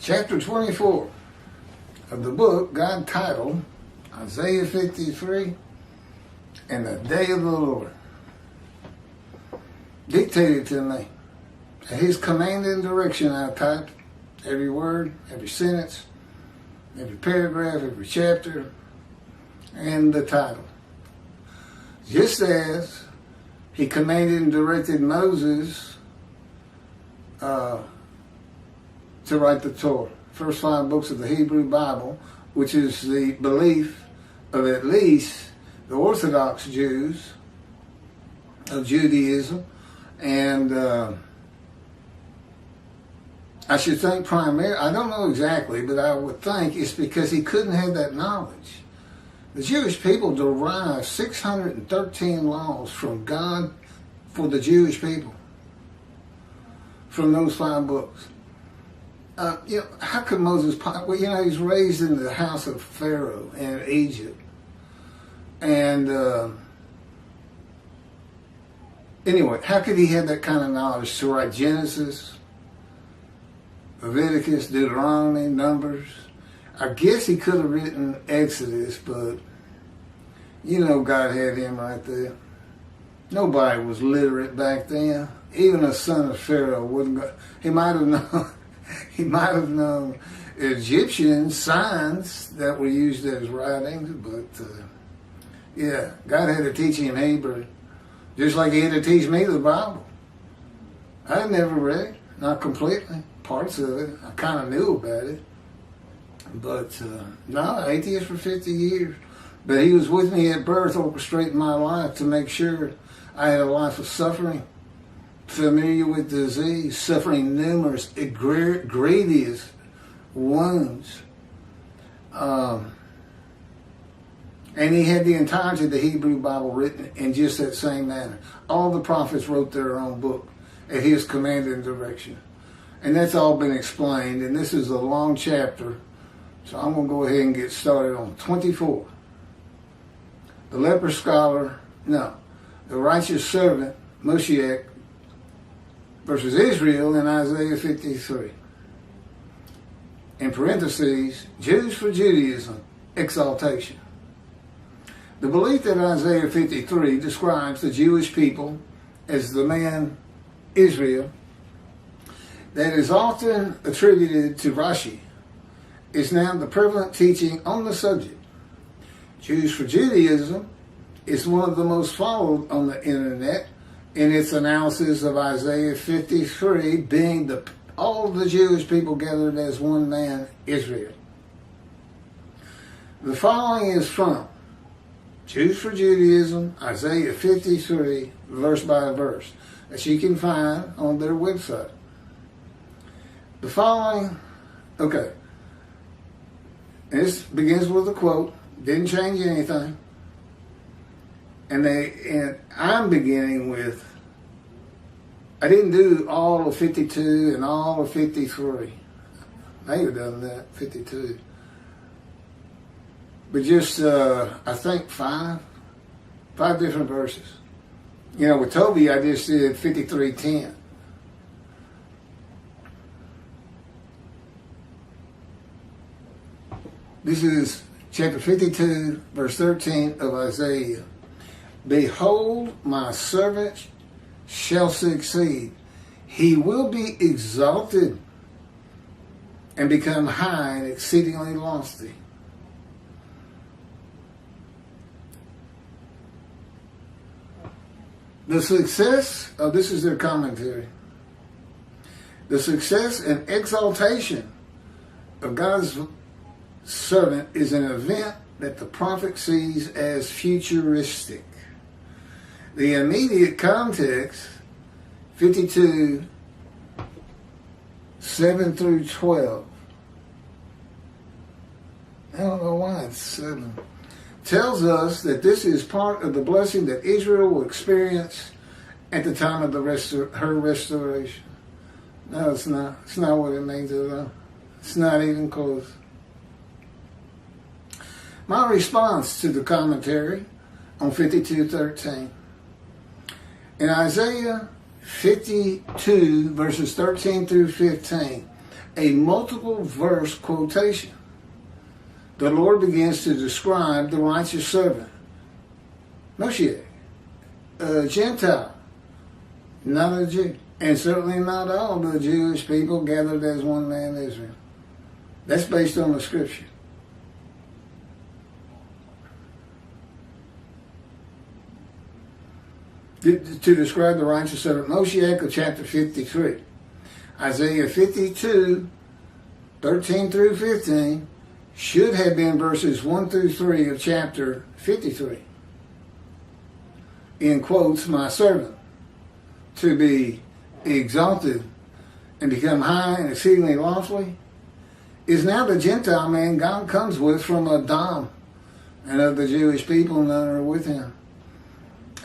Chapter 24 of the book God titled Isaiah 53 and the Day of the Lord. Dictated to me. At his command and direction I typed every word, every sentence, every paragraph, every chapter, and the title. Just as he commanded and directed Moses to write the Torah, first 5 books of the Hebrew Bible, which is the belief of at least the Orthodox Jews of Judaism, and I should think primarily, I don't know exactly, but I would think it's because he couldn't have that knowledge. The Jewish people derived 613 laws from God for the Jewish people from those 5 books. How could Moses, well, he's raised in the house of Pharaoh in Egypt. And anyway, how could he have that kind of knowledge to write Genesis, Leviticus, Deuteronomy, Numbers? I guess he could have written Exodus, but God had him right there. Nobody was literate back then. Even a son of Pharaoh wouldn't go. He might have known. He might have known Egyptian signs that were used as writings, but God had to teach him Hebrew, just like he had to teach me the Bible. I had never read it, not completely. Parts of it, I kind of knew about it, but no, atheist for 50 years. But he was with me at birth, orchestrating my life to make sure I had a life of suffering, familiar with disease, suffering numerous grievous wounds. And he had the entirety of the Hebrew Bible written in just that same manner. All the prophets wrote their own book at his command and direction. And that's all been explained, and this is a long chapter, so I'm going to go ahead and get started on 24. The the righteous servant, Moshiach, versus Israel in Isaiah 53. In parentheses, Jews for Judaism, exaltation. The belief that Isaiah 53 describes the Jewish people as the man Israel, that is often attributed to Rashi, is now the prevalent teaching on the subject. Jews for Judaism is one of the most followed on the internet in its analysis of Isaiah 53 being all the Jewish people gathered as one man, Israel. The following is from Jews for Judaism, Isaiah 53, verse by verse, that you can find on their website. The following, and this begins with a quote, didn't change anything. And I'm beginning with, I didn't do all of 52 and all of 53. I may have done that, 52. But just, I think 5 different verses. With Toby, I just did 53:10. This is chapter 52, verse 13 of Isaiah. Behold, my servant shall succeed. He will be exalted and become high and exceedingly lofty. The success, this is their commentary. The success and exaltation of God's servant is an event that the prophet sees as futuristic. The immediate context, 52, 7 through 12, I don't know why it's 7, tells us that this is part of the blessing that Israel will experience at the time of her restoration. No, it's not. It's not what it means at all. It's not even close. My response to the commentary on 52:13. In Isaiah 52, verses 13 through 15, a multiple verse quotation. The Lord begins to describe the righteous servant, Moshe, a Gentile, not a Jew, and certainly not all the Jewish people gathered as one man Israel. That's based on the scripture. To describe the righteous servant, Moshe, chapter 53. Isaiah 52, 13 through 15, should have been verses 1 through 3 of chapter 53. In quotes, my servant, to be exalted and become high and exceedingly lofty, is now the Gentile man God comes with from Adam, and of the Jewish people none are with him.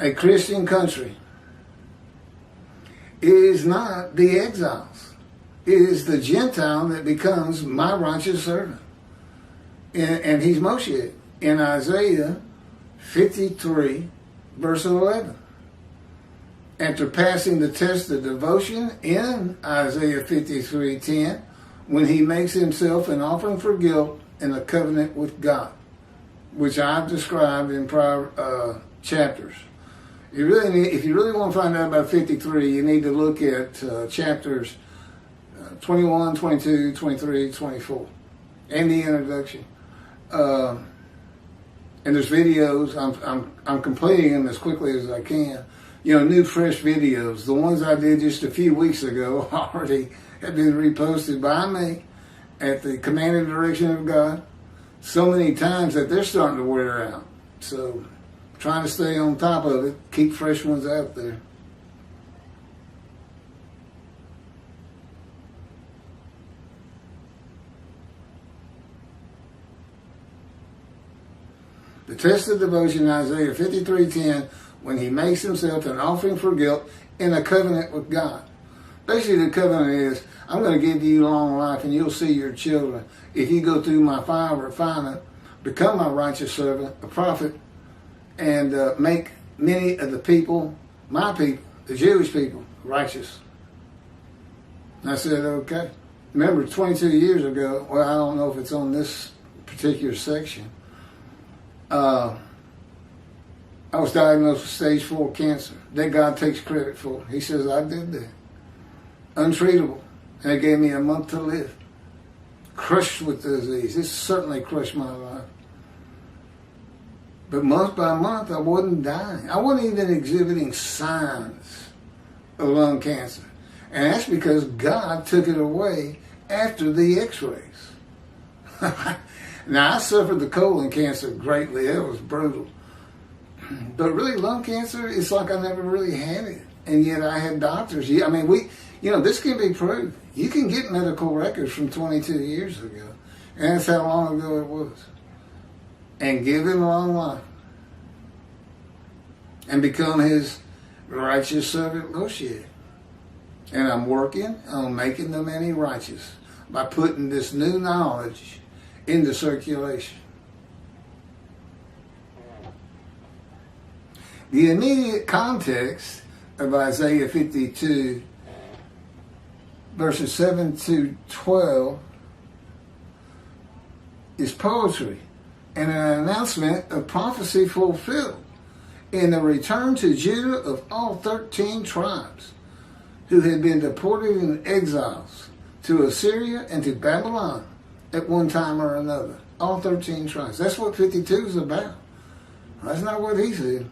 A Christian country is not the exiles. It is the Gentile that becomes my righteous servant. And he's Moshe in Isaiah 53, verse 11. After passing the test of devotion in Isaiah 53:10, when he makes himself an offering for guilt in a covenant with God, which I've described in prior chapters. If you really want to find out about 53, you need to look at chapters 21, 22, 23, 24, and the introduction. And there's videos. I'm completing them as quickly as I can. New fresh videos. The ones I did just a few weeks ago already have been reposted by me at the command and direction of God so many times that they're starting to wear out. So trying to stay on top of it, keep fresh ones out there. The test of devotion, Isaiah 53:10, when he makes himself an offering for guilt in a covenant with God. Basically, the covenant is, I'm going to give you long life and you'll see your children. If you go through my fire refinement, become my righteous servant, a prophet, and make many of the people, my people, the Jewish people, righteous. And I said, okay. Remember, 22 years ago, well, I don't know if it's on this particular section, I was diagnosed with stage 4 cancer that God takes credit for. He says, I did that. Untreatable. And it gave me a month to live. Crushed with the disease. It certainly crushed my life. But month by month, I wasn't dying. I wasn't even exhibiting signs of lung cancer. And that's because God took it away after the x-rays. Now, I suffered the colon cancer greatly. It was brutal. But really, lung cancer, it's like I never really had it. And yet I had doctors. I mean, this can be proved. You can get medical records from 22 years ago. And that's how long ago it was. And give him long life. And become his righteous servant Moshe. And I'm working on making the many righteous by putting this new knowledge into circulation. The immediate context of Isaiah 52, verses 7 to 12, is poetry and an announcement of prophecy fulfilled in the return to Judah of all 13 tribes who had been deported in exiles to Assyria and to Babylon at one time or another. All 13 tribes. That's what 52 is about. That's not what he said.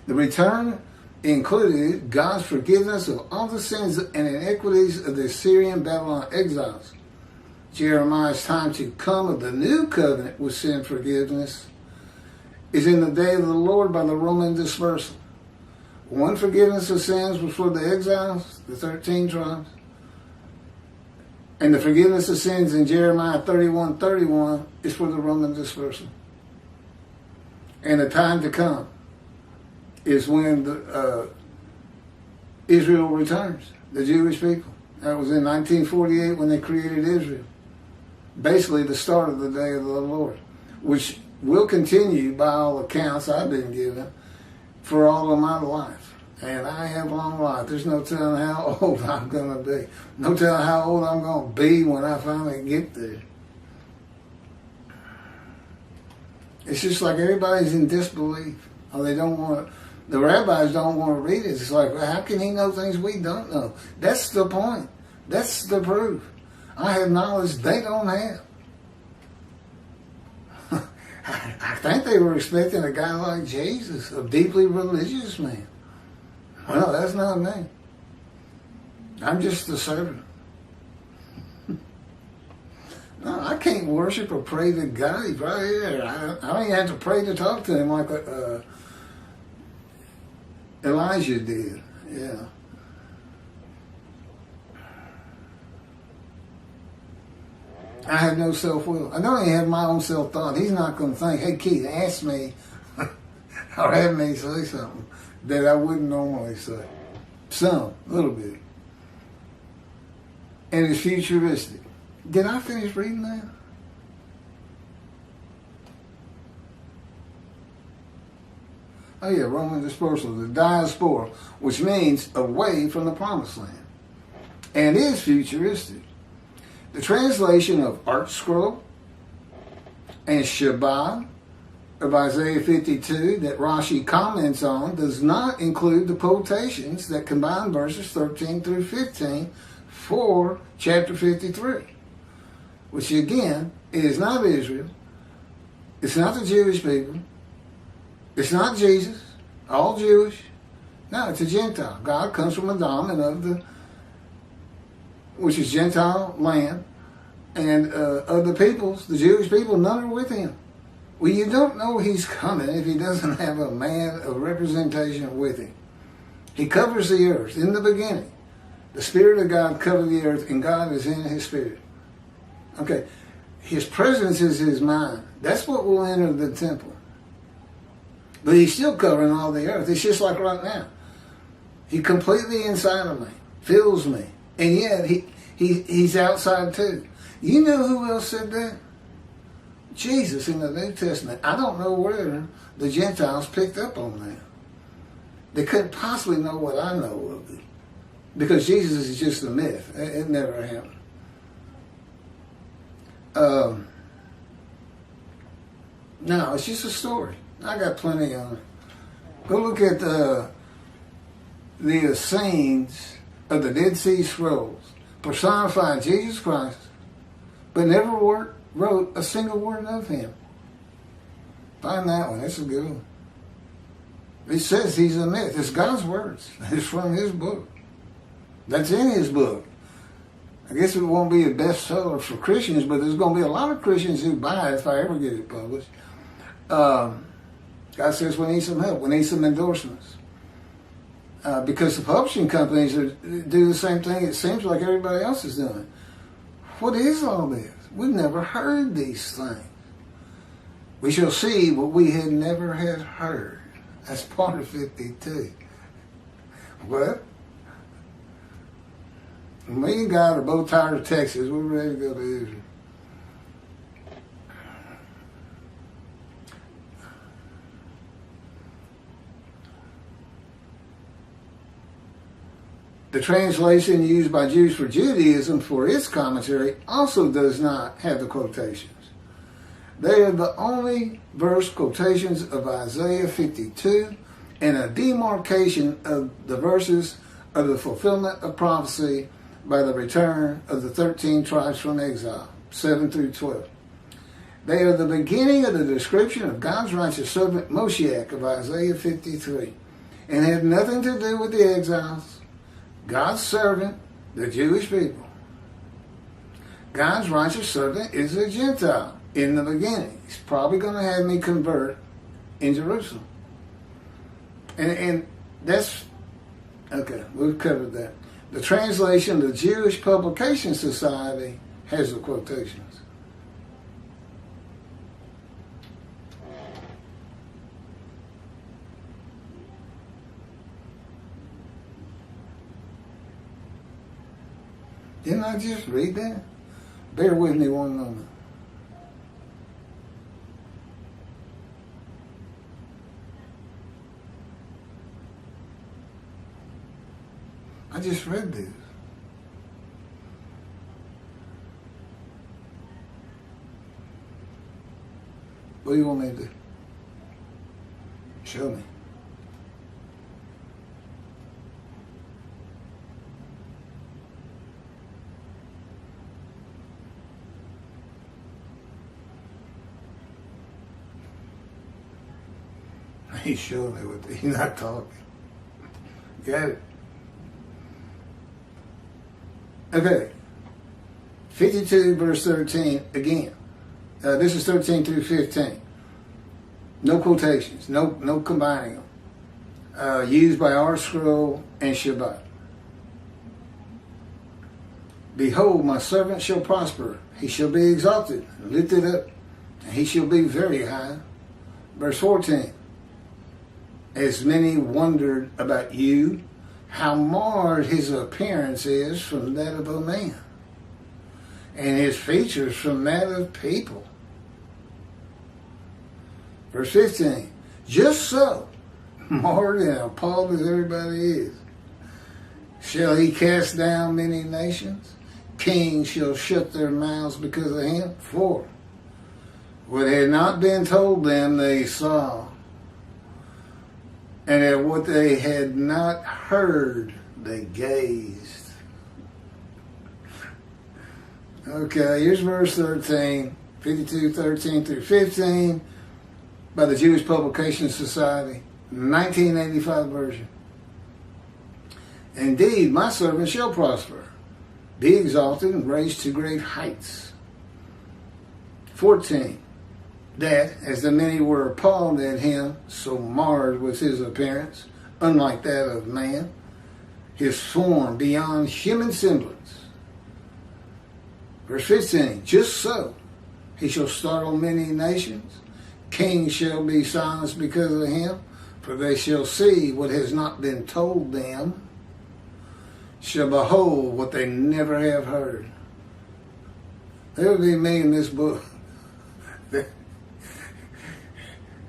The return included God's forgiveness of all the sins and iniquities of the Assyrian Babylon exiles. Jeremiah's time to come of the new covenant with sin forgiveness is in the day of the Lord by the Roman dispersal. One forgiveness of sins was for the exiles, the 13 tribes. And the forgiveness of sins in Jeremiah 31:31 is for the Roman dispersal. And the time to come is when Israel returns, the Jewish people. That was in 1948 when they created Israel. Basically the start of the day of the Lord. which will continue by all accounts I've been given for all of my life. And I have long life. There's no telling how old I'm going to be. No telling how old I'm going to be when I finally get there. It's just like everybody's in disbelief. Or they don't want to, the rabbis don't want to read it. It's like, well, how can he know things we don't know? That's the point. That's the proof. I have knowledge they don't have. I think they were expecting a guy like Jesus, a deeply religious man. Well, that's not me. I'm just the servant. No, I can't worship or pray to God. He's right here. I don't even have to pray to talk to him like Elijah did. Yeah. I have no self-will. I don't even have my own self-thought. He's not going to think, hey, Keith, ask me or have me say something that I wouldn't normally say. Some, a little bit. And it's futuristic. Did I finish reading that? Oh yeah, Roman dispersal, the diaspora, which means away from the promised land, and is futuristic. The translation of Art Scroll and Shabbat of Isaiah 52 that Rashi comments on does not include the quotations that combine verses 13 through 15 for chapter 53, which again is not Israel, it's not the Jewish people, it's not Jesus, all Jewish. No, it's a Gentile. God comes from Adam and of the, which is Gentile land, and of the peoples, the Jewish people, none are with him. Well, you don't know he's coming if he doesn't have a man of representation with him. He covers the earth in the beginning. The Spirit of God covered the earth, and God is in his Spirit. Okay, his presence is his mind. That's what will enter the temple. But he's still covering all the earth. It's just like right now. He's completely inside of me, fills me, and yet he's outside too. You know who else said that? Jesus in the New Testament. I don't know where the Gentiles picked up on that. They couldn't possibly know what I know of it, because Jesus is just a myth. It never happened. No, it's just a story. I got plenty on it. Go look at the scenes of the Dead Sea Scrolls, personifying Jesus Christ, but never wrote a single word of him. Find that one. It's a good one. It says he's a myth. It's God's words. It's from his book. That's in his book. I guess it won't be a bestseller for Christians, but there's going to be a lot of Christians who buy it if I ever get it published. God says we need some help. We need some endorsements. Because the publishing companies do the same thing it seems like everybody else is doing. What is all this? We've never heard these things. We shall see what we had never had heard. That's part of 52. What? Me and God are both tired of Texas. We're ready to go to Israel. The translation used by Jews for Judaism for its commentary also does not have the quotations. They are the only verse quotations of Isaiah 52 and a demarcation of the verses of the fulfillment of prophecy by the return of the 13 tribes from exile, 7 through 12. They are the beginning of the description of God's righteous servant Moshiach of Isaiah 53 and have nothing to do with the exiles, God's servant, the Jewish people. God's righteous servant is a Gentile in the beginning. He's probably going to have me convert in Jerusalem. And that's, okay, we've covered that. The translation of the Jewish Publication Society has the quotations. Didn't I just read that? Bear with me one moment. I just read this. What do you want me to do? Show me. He's showing me what he's not talking. Got it? Okay. 52 verse 13 again. This is 13 through 15. No quotations, no combining them. Used by our scroll and Shabbat. Behold, my servant shall prosper. He shall be exalted, lifted up, and he shall be very high. Verse 14. As many wondered about you, how marred his appearance is from that of a man, and his features from that of people. Verse 15, just so, marred and appalled as everybody is, shall he cast down many nations? Kings shall shut their mouths because of him. For what had not been told them they saw, and at what they had not heard they gazed. Okay, here's verse 13, 52, 13 through 15, by the Jewish Publication Society, 1985 version. Indeed, my servant shall prosper, be exalted and raised to great heights. 14. That, as the many were appalled at him, so marred was his appearance, unlike that of man, his form beyond human semblance. Verse 15, just so, he shall startle many nations. Kings shall be silenced because of him, for they shall see what has not been told them, shall behold what they never have heard. There would be me in this book.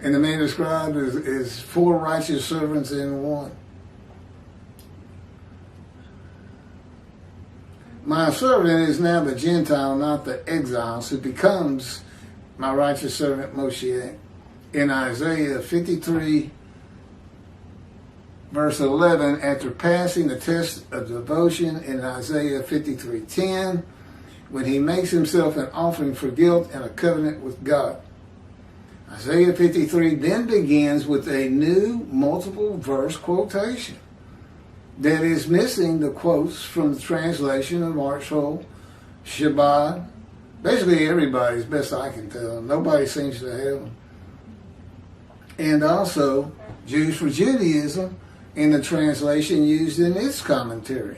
And the man described is 4 righteous servants in one. My servant is now the Gentile, not the exiles, who becomes my righteous servant Moshiach. In Isaiah 53, verse 11, after passing the test of devotion in Isaiah 53:10, when he makes himself an offering for guilt and a covenant with God. Isaiah 53 then begins with a new multiple verse quotation that is missing the quotes from the translation of Marshall, Shabbat, basically everybody's, best I can tell. Nobody seems to have them. And also Jews for Judaism in the translation used in its commentary.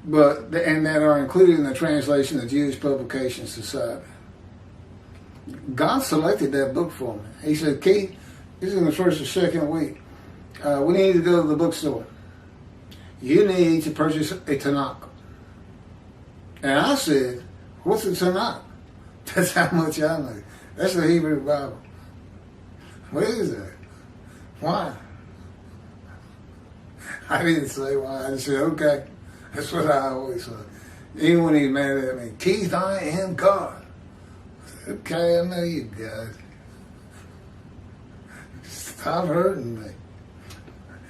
And that are included in the translation of the Jewish Publication Society. God selected that book for me. He said, Keith, this is in the first or second week. We need to go to the bookstore. You need to purchase a Tanakh. And I said, what's a Tanakh? That's how much I know. That's the Hebrew Bible. What is that? Why? I didn't say why. I just said, okay. That's what I always say. Even when he's mad at me, Keith, I am God. Okay, I know you guys. Stop hurting me.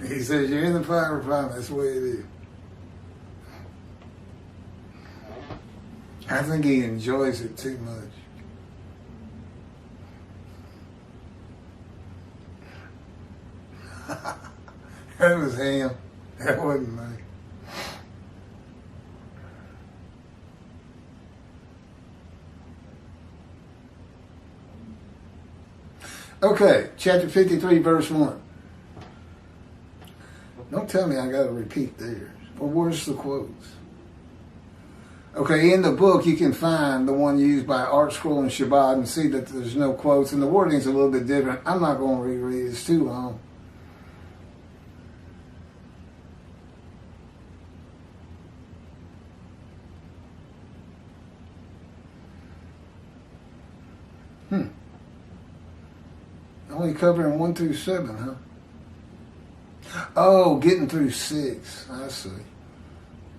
He says, you're in the fire refinement. That's the way it is. I think he enjoys it too much. That was him. That wasn't me. Okay, chapter 53, verse 1. Don't tell me I got to repeat theirs. Well, where's the quotes? Okay, in the book you can find the one used by Art Scroll and Shabbat and see that there's no quotes, and the wording's a little bit different. I'm not going to reread it. It's too long. Only covering 1 through 7, huh? Oh, getting through 6. I see.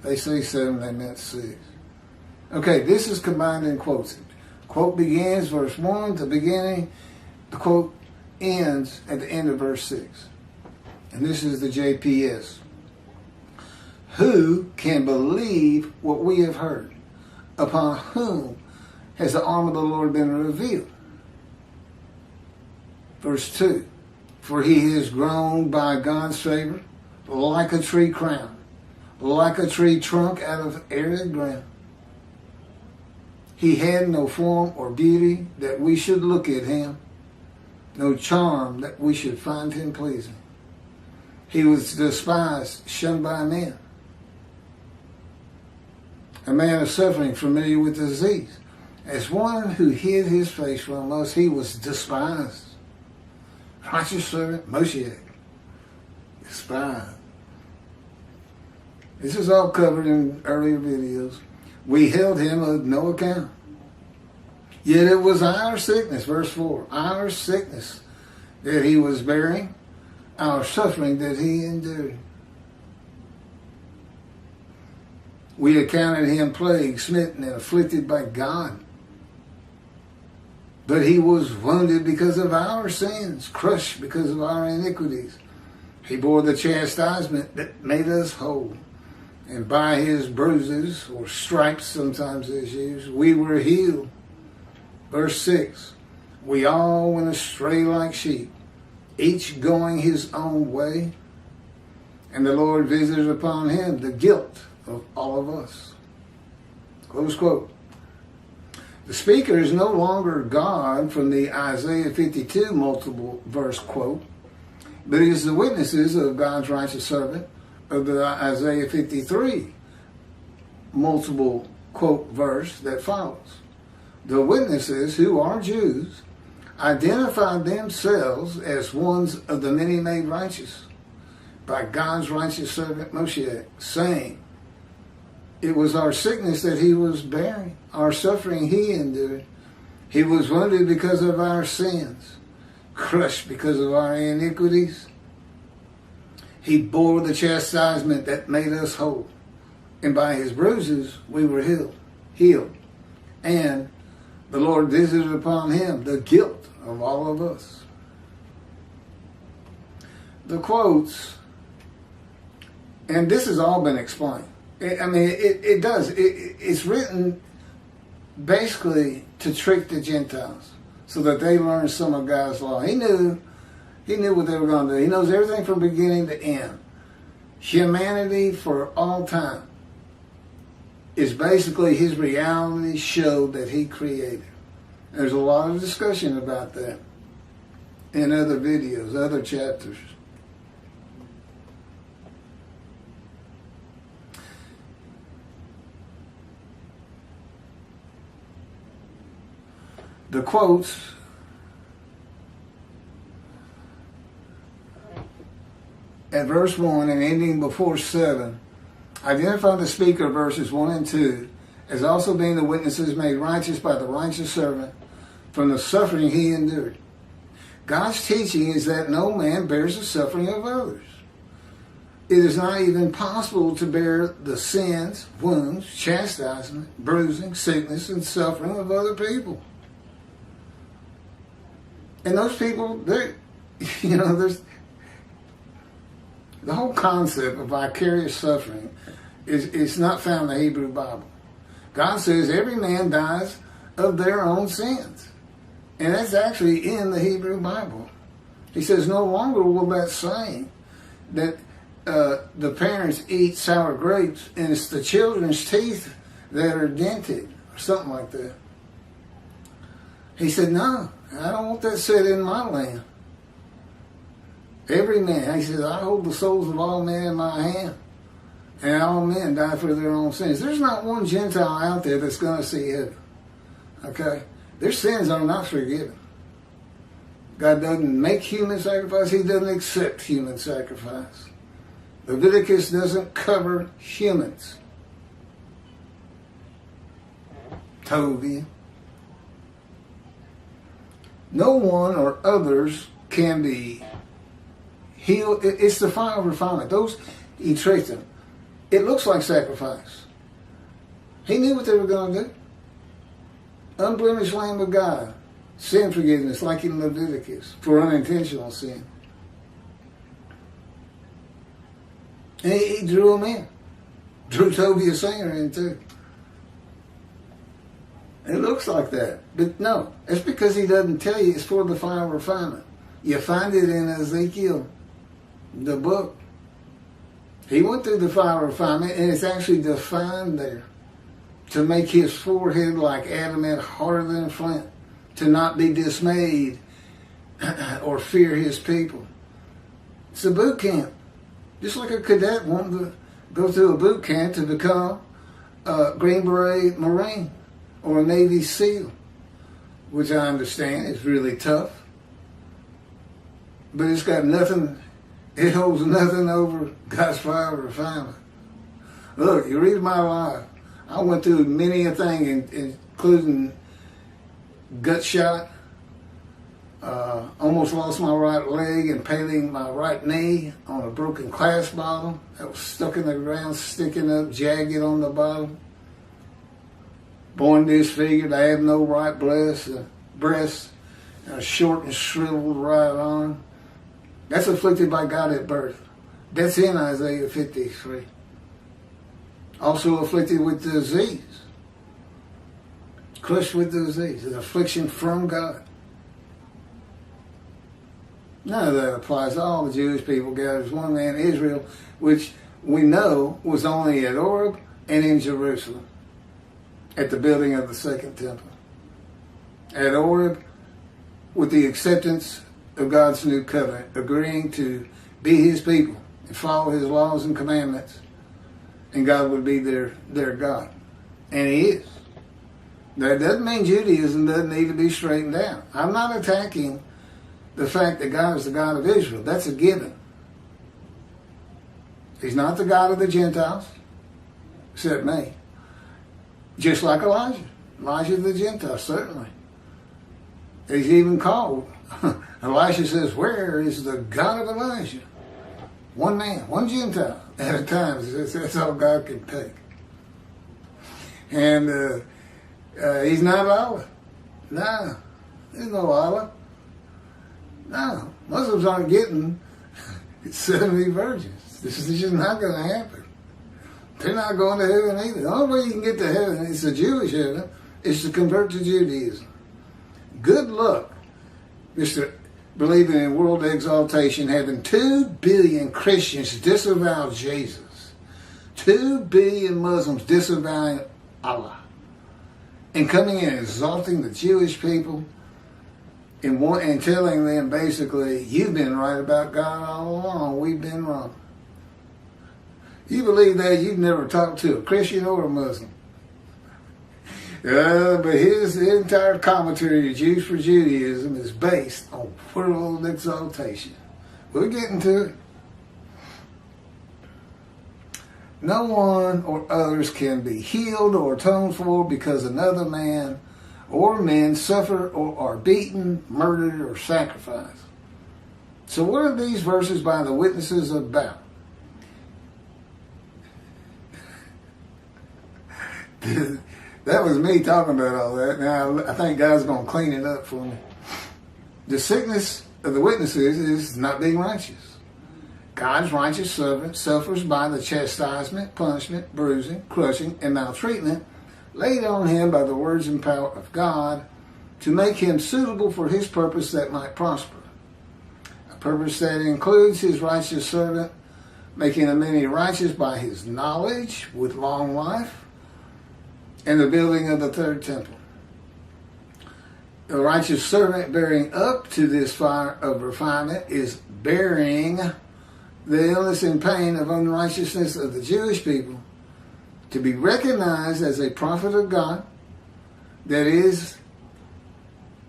They say 7, they meant 6. Okay, this is combined in quotes. Quote begins verse 1 at the beginning. The quote ends at the end of verse 6. And this is the JPS. Who can believe what we have heard? Upon whom has the arm of the Lord been revealed? Verse 2. For he has grown by God's favor like a tree crown, like a tree trunk out of arid ground. He had no form or beauty that we should look at him, no charm that we should find him pleasing. He was despised, shunned by men, a man of suffering, familiar with disease. As one who hid his face from us, he was despised. Righteous servant, Moshe, despised. This is all covered in earlier videos. We held him of no account. Yet it was our sickness, verse 4, our sickness that he was bearing, our suffering that he endured. We accounted him plagued, smitten, and afflicted by God. But he was wounded because of our sins, crushed because of our iniquities. He bore the chastisement that made us whole. And by his bruises, or stripes sometimes is used, we were healed. Verse 6, we all went astray like sheep, each going his own way. And the Lord visited upon him the guilt of all of us. Close quote. The speaker is no longer God from the Isaiah 52 multiple verse quote, but is the witnesses of God's righteous servant of the Isaiah 53 multiple quote verse that follows. The witnesses, who are Jews, identified themselves as ones of the many made righteous by God's righteous servant Moshe, saying, it was our sickness that he was bearing, our suffering he endured. He was wounded because of our sins, crushed because of our iniquities. He bore the chastisement that made us whole, and by his bruises we were healed. And the Lord visited upon him the guilt of all of us. The quotes, and this has all been explained. It does. It's written basically to trick the Gentiles so that they learn some of God's law. He knew what they were going to do. He knows everything from beginning to end. Humanity for all time is basically his reality show that he created. There's a lot of discussion about that in other videos, other chapters. The quotes at verse 1 and ending before 7 identify the speaker of verses 1 and 2 as also being the witnesses made righteous by the righteous servant from the suffering he endured. God's teaching is that no man bears the suffering of others. It is not even possible to bear the sins, wounds, chastisement, bruising, sickness, and suffering of other people. And those people, there's the whole concept of vicarious suffering is not found in the Hebrew Bible. God says every man dies of their own sins. And that's actually in the Hebrew Bible. He says no longer will that saying that the parents eat sour grapes and it's the children's teeth that are dented or something like that. He said, no, I don't want that said in my land. Every man, he says, I hold the souls of all men in my hand, and all men die for their own sins. There's not one Gentile out there that's going to see heaven. Okay? Their sins are not forgiven. God doesn't make human sacrifice. He doesn't accept human sacrifice. Leviticus doesn't cover humans. Tovia. No one or others can be It's the fire of refinement. He tricked them. It looks like sacrifice. He knew what they were going to do. Unblemished Lamb of God. Sin forgiveness, like in Leviticus, for unintentional sin. And he drew them in. Drew Toby a singer in too. It looks like that. But no, it's because he doesn't tell you it's for the fire of refinement. You find it in Ezekiel, the book. He went through the fire of refinement, and it's actually defined there to make his forehead like adamant, harder than flint, to not be dismayed or fear his people. It's a boot camp. Just like a cadet wanting to go through a boot camp to become a Green Beret Marine or a Navy SEAL, which I understand is really tough. But it's got nothing, it holds nothing over God's fire of refinement. Look, you read my life. I went through many a thing, including gut shot, almost lost my right leg, impaling my right knee on a broken glass bottle that was stuck in the ground, sticking up, jagged on the bottom. Born disfigured, I have no right breast, and a short and shriveled right arm. That's afflicted by God at birth. That's in Isaiah 53. Also afflicted with disease. Crushed with disease. An affliction from God. None of that applies to all the Jewish people gathered as one man, Israel, which we know was only at Oreb and in Jerusalem, at the building of the second temple. At Oreb, with the acceptance of God's new covenant, agreeing to be his people and follow his laws and commandments, and God would be their God. And he is. That doesn't mean Judaism doesn't need to be straightened out. I'm not attacking the fact that God is the God of Israel. That's a given. He's not the God of the Gentiles, except me. Just like Elijah. Elijah the Gentile, certainly. He's even called. Elisha says, where is the God of Elijah? One man, one Gentile at a time. That's all God can take. And he's not Allah. No, there's no Allah. No, Muslims aren't getting 70 virgins. This is just not going to happen. They're not going to heaven either. The only way you can get to heaven, it's a Jewish heaven, is to convert to Judaism. Good luck, Mr. Believing in world exaltation, having 2 billion Christians disavow Jesus, 2 billion Muslims disavowing Allah, and coming in and exalting the Jewish people and telling them basically, you've been right about God all along, we've been wrong. You believe that? You've never talked to a Christian or a Muslim. But his entire commentary, Jews for Judaism, is based on world exaltation. We're getting to it. No one or others can be healed or atoned for because another man or men suffer or are beaten, murdered, or sacrificed. So what are these verses by the witnesses about? That was me talking about all that. Now, I think God's going to clean it up for me. The sickness of the witnesses is not being righteous. God's righteous servant suffers by the chastisement, punishment, bruising, crushing, and maltreatment laid on him by the words and power of God to make him suitable for his purpose that might prosper. A purpose that includes his righteous servant making the many righteous by his knowledge with long life, and the building of the third temple. The righteous servant bearing up to this fire of refinement is bearing the illness and pain of unrighteousness of the Jewish people to be recognized as a prophet of God that in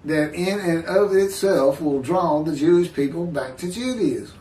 and of itself will draw the Jewish people back to Judaism.